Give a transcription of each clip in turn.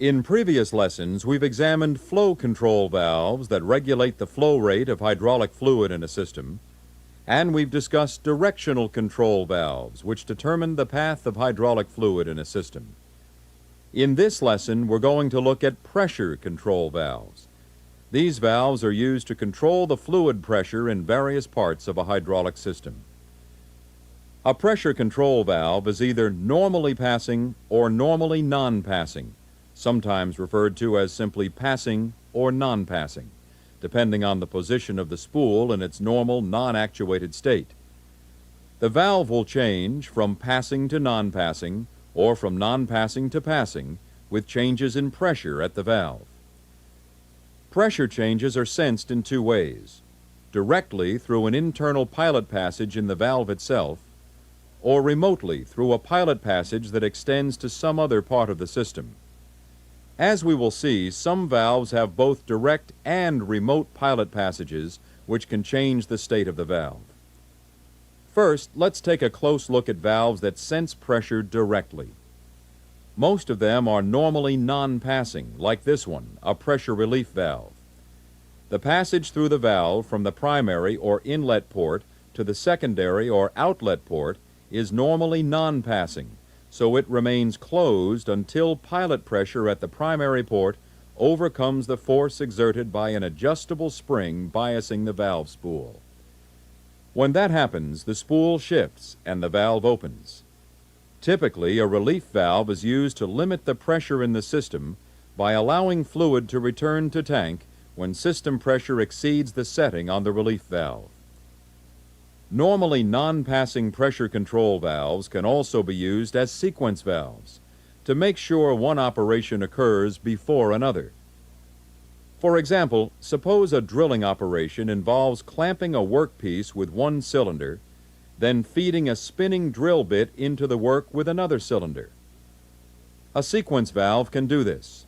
In previous lessons, we've examined flow control valves that regulate the flow rate of hydraulic fluid in a system, and we've discussed directional control valves, which determine the path of hydraulic fluid in a system. In this lesson, we're going to look at pressure control valves. These valves are used to control the fluid pressure in various parts of a hydraulic system. A pressure control valve is either normally passing or normally non-passing, sometimes referred to as simply passing or non-passing, depending on the position of the spool in its normal non-actuated state. The valve will change from passing to non-passing or from non-passing to passing with changes in pressure at the valve. Pressure changes are sensed in two ways: directly through an internal pilot passage in the valve itself, or remotely through a pilot passage that extends to some other part of the system. As we will see, some valves have both direct and remote pilot passages which can change the state of the valve. First, let's take a close look at valves that sense pressure directly. Most of them are normally non-passing, like this one, a pressure relief valve. The passage through the valve from the primary or inlet port to the secondary or outlet port is normally non-passing, so it remains closed until pilot pressure at the primary port overcomes the force exerted by an adjustable spring biasing the valve spool. When that happens, the spool shifts and the valve opens. Typically, a relief valve is used to limit the pressure in the system by allowing fluid to return to tank when system pressure exceeds the setting on the relief valve. Normally non-passing pressure control valves can also be used as sequence valves to make sure one operation occurs before another. For example, suppose a drilling operation involves clamping a workpiece with one cylinder, then feeding a spinning drill bit into the work with another cylinder. A sequence valve can do this.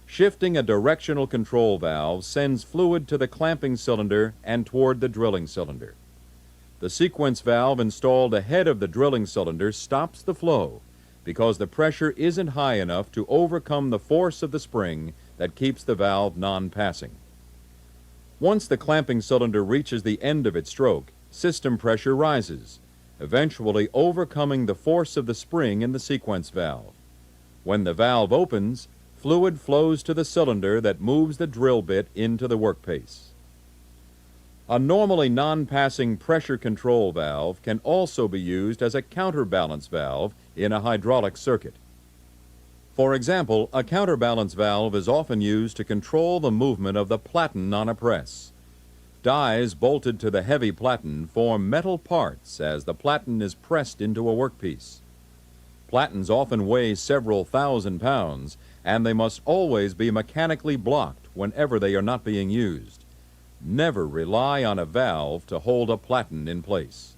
Shifting a directional control valve sends fluid to the clamping cylinder and toward the drilling cylinder. The sequence valve installed ahead of the drilling cylinder stops the flow because the pressure isn't high enough to overcome the force of the spring that keeps the valve non-passing. Once the clamping cylinder reaches the end of its stroke, system pressure rises, eventually overcoming the force of the spring in the sequence valve. When the valve opens, fluid flows to the cylinder that moves the drill bit into the workpiece. A normally non-passing pressure control valve can also be used as a counterbalance valve in a hydraulic circuit. For example, a counterbalance valve is often used to control the movement of the platen on a press. Dies bolted to the heavy platen form metal parts as the platen is pressed into a workpiece. Platens often weigh several thousand pounds, and they must always be mechanically blocked whenever they are not being used. Never rely on a valve to hold a platen in place.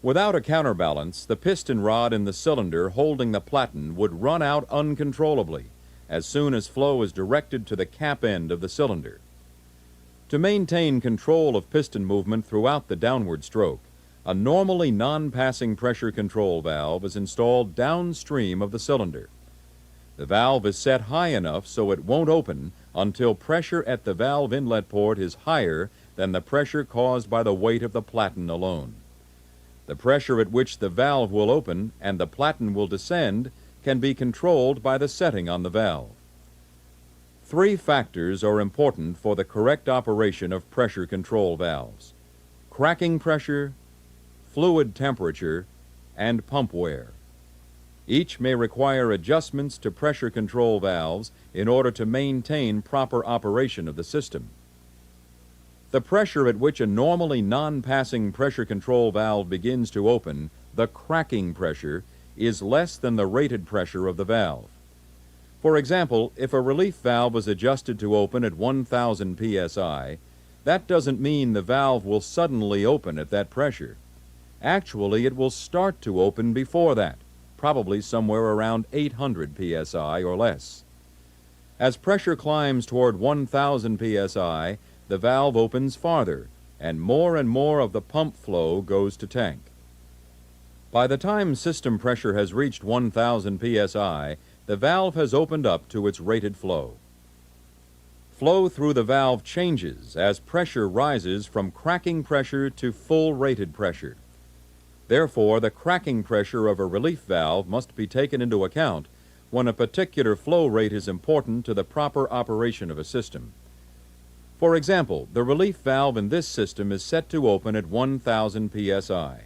Without a counterbalance, the piston rod in the cylinder holding the platen would run out uncontrollably as soon as flow is directed to the cap end of the cylinder. To maintain control of piston movement throughout the downward stroke, a normally non-passing pressure control valve is installed downstream of the cylinder. The valve is set high enough so it won't open until pressure at the valve inlet port is higher than the pressure caused by the weight of the platen alone. The pressure at which the valve will open and the platen will descend can be controlled by the setting on the valve. Three factors are important for the correct operation of pressure control valves: cracking pressure, fluid temperature, and pump wear. Each may require adjustments to pressure control valves in order to maintain proper operation of the system. The pressure at which a normally non-passing pressure control valve begins to open, the cracking pressure, is less than the rated pressure of the valve. For example, if a relief valve was adjusted to open at 1,000 psi, that doesn't mean the valve will suddenly open at that pressure. Actually, it will start to open before that, probably somewhere around 800 psi or less. As pressure climbs toward 1,000 psi, the valve opens farther, and more of the pump flow goes to tank. By the time system pressure has reached 1,000 psi, the valve has opened up to its rated flow. Flow through the valve changes as pressure rises from cracking pressure to full rated pressure. Therefore, the cracking pressure of a relief valve must be taken into account when a particular flow rate is important to the proper operation of a system. For example, the relief valve in this system is set to open at 1,000 psi.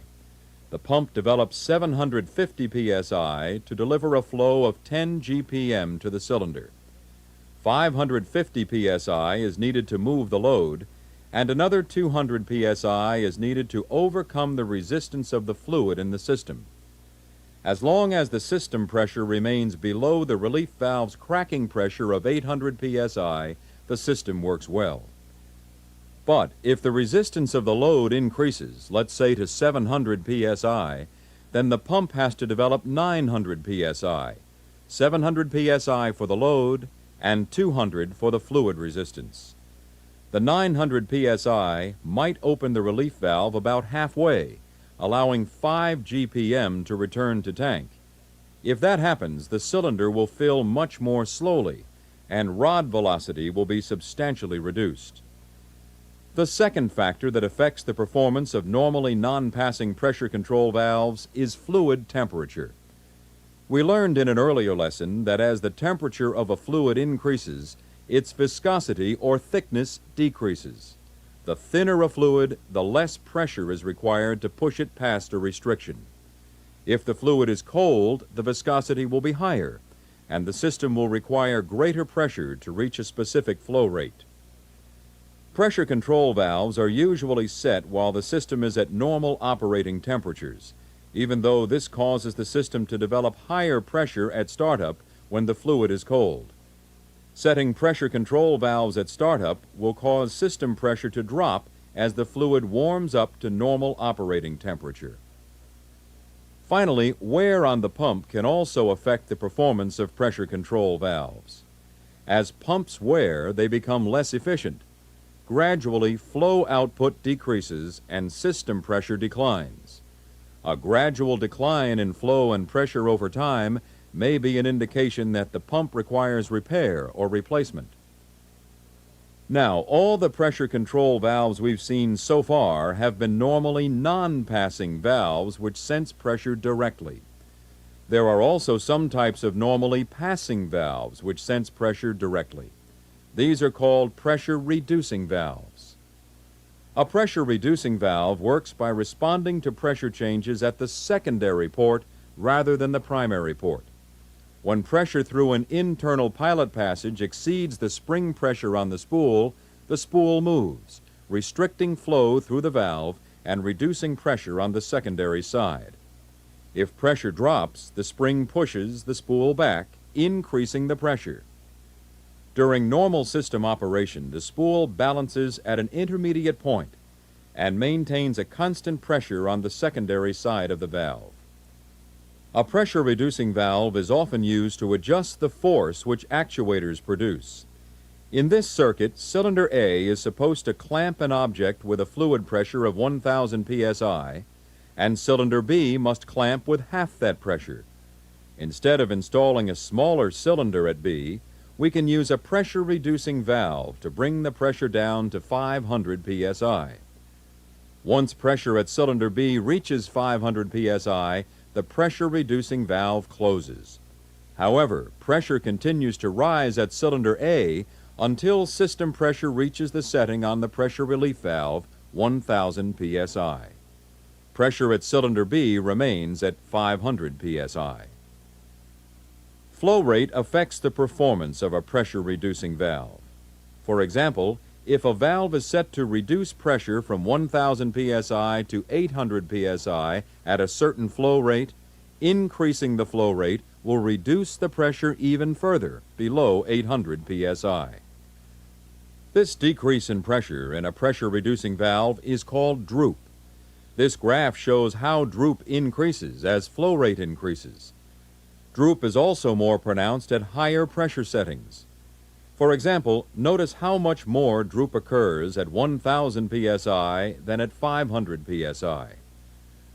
The pump develops 750 psi to deliver a flow of 10 GPM to the cylinder. 550 psi is needed to move the load, and another 200 psi is needed to overcome the resistance of the fluid in the system. As long as the system pressure remains below the relief valve's cracking pressure of 800 psi, the system works well. But if the resistance of the load increases, let's say to 700 psi, then the pump has to develop 900 psi, 700 psi for the load and 200 for the fluid resistance. The 900 psi might open the relief valve about halfway, allowing 5 GPM to return to tank. If that happens, the cylinder will fill much more slowly, and rod velocity will be substantially reduced. The second factor that affects the performance of normally non-passing pressure control valves is fluid temperature. We learned in an earlier lesson that as the temperature of a fluid increases, its viscosity or thickness decreases. The thinner a fluid, the less pressure is required to push it past a restriction. If the fluid is cold, the viscosity will be higher, and the system will require greater pressure to reach a specific flow rate. Pressure control valves are usually set while the system is at normal operating temperatures, even though this causes the system to develop higher pressure at startup when the fluid is cold. Setting pressure control valves at startup will cause system pressure to drop as the fluid warms up to normal operating temperature. Finally, wear on the pump can also affect the performance of pressure control valves. As pumps wear, they become less efficient. Gradually, flow output decreases and system pressure declines. A gradual decline in flow and pressure over time may be an indication that the pump requires repair or replacement. Now, all the pressure control valves we've seen so far have been normally non-passing valves which sense pressure directly. There are also some types of normally passing valves which sense pressure directly. These are called pressure-reducing valves. A pressure-reducing valve works by responding to pressure changes at the secondary port rather than the primary port. When pressure through an internal pilot passage exceeds the spring pressure on the spool moves, restricting flow through the valve and reducing pressure on the secondary side. If pressure drops, the spring pushes the spool back, increasing the pressure. During normal system operation, the spool balances at an intermediate point and maintains a constant pressure on the secondary side of the valve. A pressure-reducing valve is often used to adjust the force which actuators produce. In this circuit, cylinder A is supposed to clamp an object with a fluid pressure of 1,000 psi, and cylinder B must clamp with half that pressure. Instead of installing a smaller cylinder at B, we can use a pressure-reducing valve to bring the pressure down to 500 psi. Once pressure at cylinder B reaches 500 psi, the pressure-reducing valve closes. However, pressure continues to rise at cylinder A until system pressure reaches the setting on the pressure relief valve, 1,000 psi. Pressure at cylinder B remains at 500 psi. Flow rate affects the performance of a pressure-reducing valve. For example, if a valve is set to reduce pressure from 1,000 psi to 800 psi at a certain flow rate, increasing the flow rate will reduce the pressure even further, below 800 psi. This decrease in pressure in a pressure-reducing valve is called droop. This graph shows how droop increases as flow rate increases. Droop is also more pronounced at higher pressure settings. For example, notice how much more droop occurs at 1,000 psi than at 500 psi.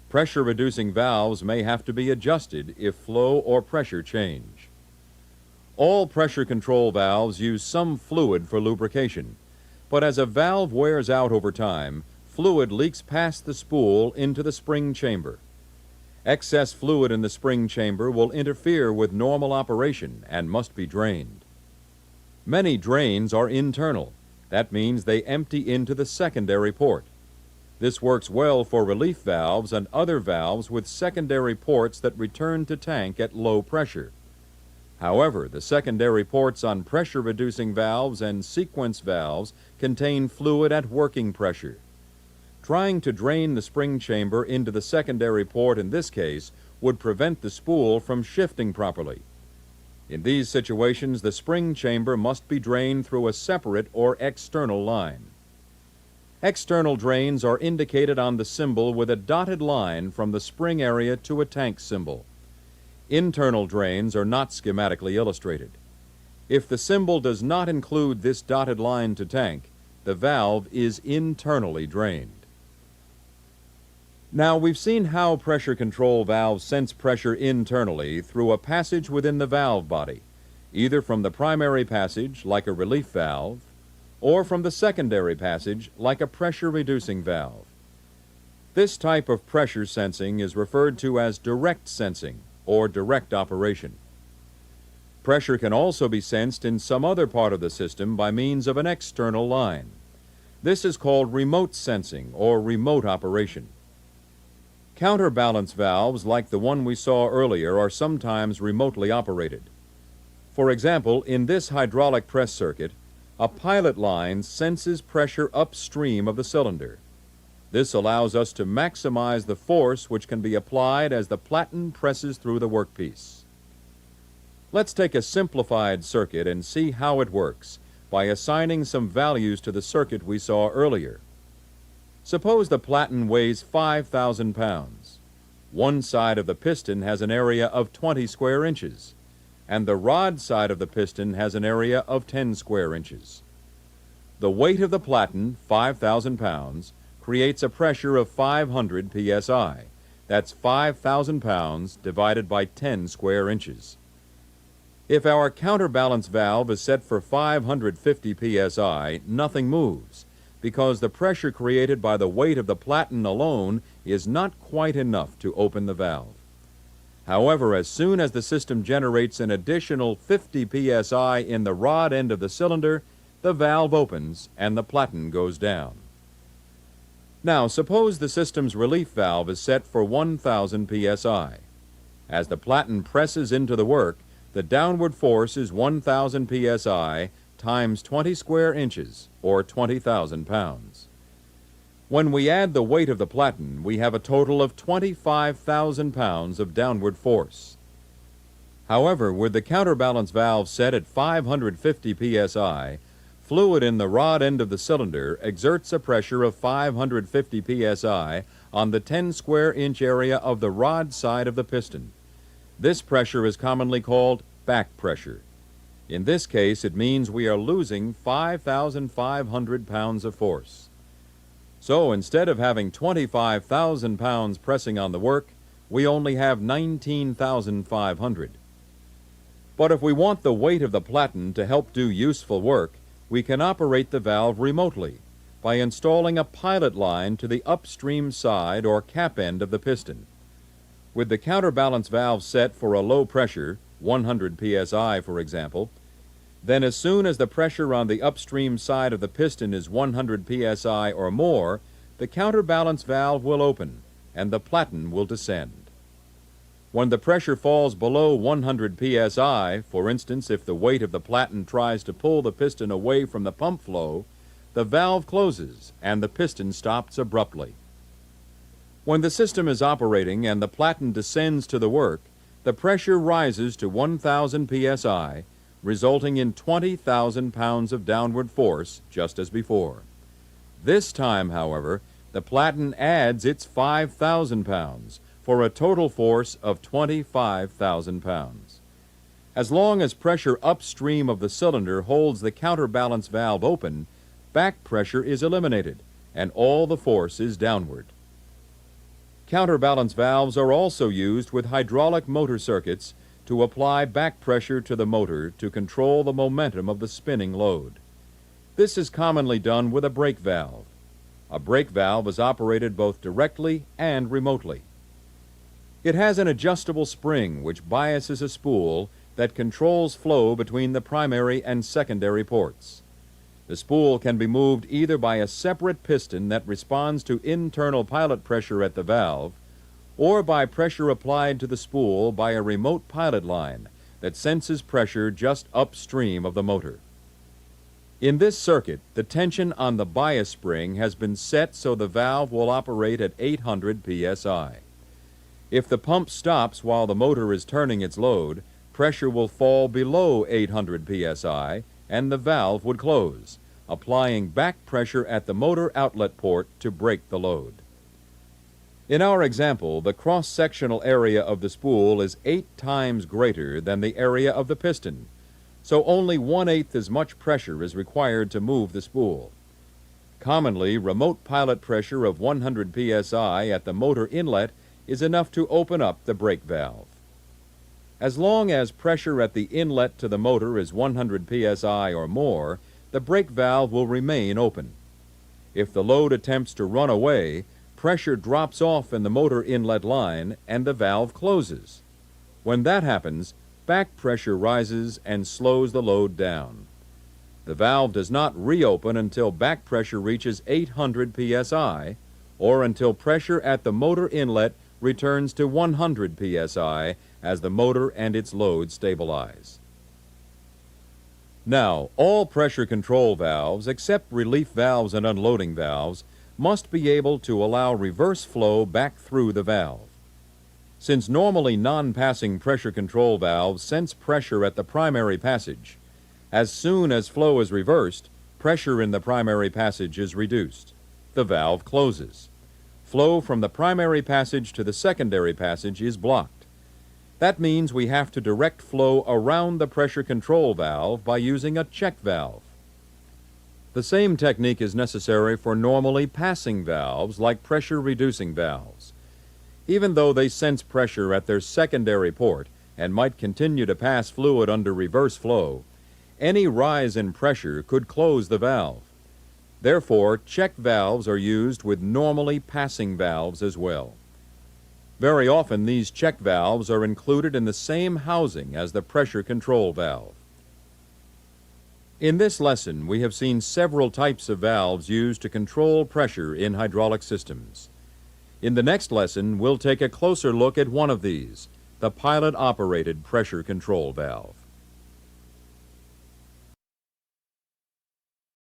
Pressure-reducing valves may have to be adjusted if flow or pressure change. All pressure control valves use some fluid for lubrication, but as a valve wears out over time, fluid leaks past the spool into the spring chamber. Excess fluid in the spring chamber will interfere with normal operation and must be drained. Many drains are internal. That means they empty into the secondary port. This works well for relief valves and other valves with secondary ports that return to tank at low pressure. However, the secondary ports on pressure-reducing valves and sequence valves contain fluid at working pressure. Trying to drain the spring chamber into the secondary port in this case would prevent the spool from shifting properly. In these situations, the spring chamber must be drained through a separate or external line. External drains are indicated on the symbol with a dotted line from the spring area to a tank symbol. Internal drains are not schematically illustrated. If the symbol does not include this dotted line to tank, the valve is internally drained. Now, we've seen how pressure control valves sense pressure internally through a passage within the valve body, either from the primary passage, like a relief valve, or from the secondary passage, like a pressure-reducing valve. This type of pressure sensing is referred to as direct sensing or direct operation. Pressure can also be sensed in some other part of the system by means of an external line. This is called remote sensing or remote operation. Counterbalance valves, like the one we saw earlier, are sometimes remotely operated. For example, in this hydraulic press circuit, a pilot line senses pressure upstream of the cylinder. This allows us to maximize the force which can be applied as the platen presses through the workpiece. Let's take a simplified circuit and see how it works by assigning some values to the circuit we saw earlier. Suppose the platen weighs 5,000 pounds. One side of the piston has an area of 20 square inches, and the rod side of the piston has an area of 10 square inches. The weight of the platen, 5,000 pounds, creates a pressure of 500 psi. That's 5,000 pounds divided by 10 square inches. If our counterbalance valve is set for 550 psi, nothing moves, because the pressure created by the weight of the platen alone is not quite enough to open the valve. However, as soon as the system generates an additional 50 psi in the rod end of the cylinder, the valve opens and the platen goes down. Now, suppose the system's relief valve is set for 1,000 psi. As the platen presses into the work, the downward force is 1,000 psi times 20 square inches, or 20,000 pounds. When we add the weight of the platen, we have a total of 25,000 pounds of downward force. However, with the counterbalance valve set at 550 psi, fluid in the rod end of the cylinder exerts a pressure of 550 psi on the 10 square inch area of the rod side of the piston. This pressure is commonly called back pressure. In this case, it means we are losing 5,500 pounds of force. So instead of having 25,000 pounds pressing on the work, we only have 19,500. But if we want the weight of the platen to help do useful work, we can operate the valve remotely by installing a pilot line to the upstream side or cap end of the piston. With the counterbalance valve set for a low pressure, 100 psi for example, then as soon as the pressure on the upstream side of the piston is 100 psi or more, the counterbalance valve will open and the platen will descend. When the pressure falls below 100 psi, for instance if the weight of the platen tries to pull the piston away from the pump flow, the valve closes and the piston stops abruptly. When the system is operating and the platen descends to the work, the pressure rises to 1,000 psi, resulting in 20,000 pounds of downward force, just as before. This time, however, the platen adds its 5,000 pounds, for a total force of 25,000 pounds. As long as pressure upstream of the cylinder holds the counterbalance valve open, back pressure is eliminated, and all the force is downward. Counterbalance valves are also used with hydraulic motor circuits to apply back pressure to the motor to control the momentum of the spinning load. This is commonly done with a brake valve. A brake valve is operated both directly and remotely. It has an adjustable spring which biases a spool that controls flow between the primary and secondary ports. The spool can be moved either by a separate piston that responds to internal pilot pressure at the valve, or by pressure applied to the spool by a remote pilot line that senses pressure just upstream of the motor. In this circuit, the tension on the bias spring has been set so the valve will operate at 800 psi. If the pump stops while the motor is turning its load, pressure will fall below 800 psi and the valve would close, applying back pressure at the motor outlet port to break the load. In our example, the cross-sectional area of the spool is 8 times greater than the area of the piston, so only 1/8 as much pressure is required to move the spool. Commonly, remote pilot pressure of 100 psi at the motor inlet is enough to open up the brake valve. As long as pressure at the inlet to the motor is 100 psi or more, the brake valve will remain open. If the load attempts to run away, pressure drops off in the motor inlet line and the valve closes. When that happens, back pressure rises and slows the load down. The valve does not reopen until back pressure reaches 800 psi or until pressure at the motor inlet returns to 100 psi as the motor and its load stabilize. Now, all pressure control valves, except relief valves and unloading valves, must be able to allow reverse flow back through the valve. Since normally non-passing pressure control valves sense pressure at the primary passage, as soon as flow is reversed, pressure in the primary passage is reduced. The valve closes. Flow from the primary passage to the secondary passage is blocked. That means we have to direct flow around the pressure control valve by using a check valve. The same technique is necessary for normally passing valves like pressure-reducing valves. Even though they sense pressure at their secondary port and might continue to pass fluid under reverse flow, any rise in pressure could close the valve. Therefore, check valves are used with normally passing valves as well. Very often, these check valves are included in the same housing as the pressure control valve. In this lesson, we have seen several types of valves used to control pressure in hydraulic systems. In the next lesson, we'll take a closer look at one of these, the pilot-operated pressure control valve.